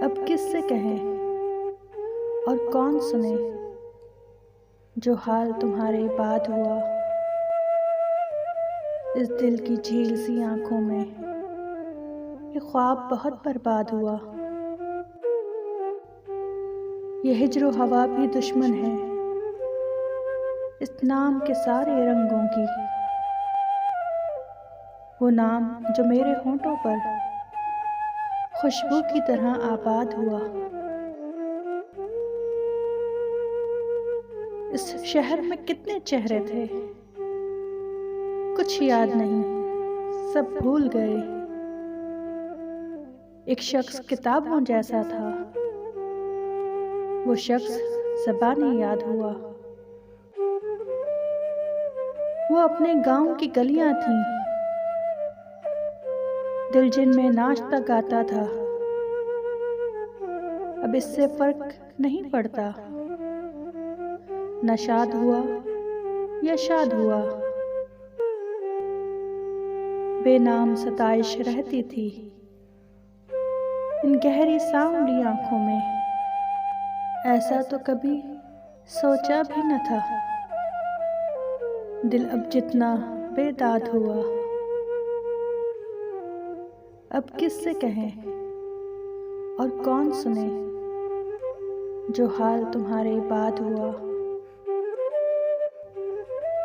अब किससे कहें और कौन सुने जो हाल तुम्हारे बाद हुआ। इस दिल की झील सी आंखों में ये ख्वाब बहुत बर्बाद हुआ। ये हिज्र हवा भी दुश्मन है इस नाम के सारे रंगों की। वो नाम जो मेरे होंठों पर खुशबू की तरह आबाद हुआ। इस शहर में कितने चेहरे थे कुछ याद नहीं, सब भूल गए। एक शख्स किताबों जैसा था, वो शख्स ज़बानी याद हुआ। वो अपने गांव की गलियां थीं, दिल जिनमें नाचता गाता था। अब इससे फर्क नहीं पड़ता, न शाद हुआ या शाद हुआ। बेनाम सताइश रहती थी इन गहरी सांवली आंखों में। ऐसा तो कभी सोचा भी न था, दिल अब जितना बेदाद हुआ। अब किससे कहें और कौन सुने जो हाल तुम्हारे बाद हुआ।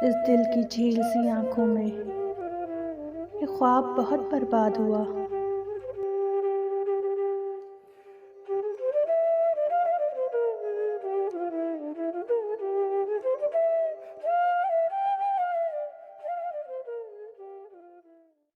इस दिल की झील सी आंखों में ये ख्वाब बहुत बर्बाद हुआ।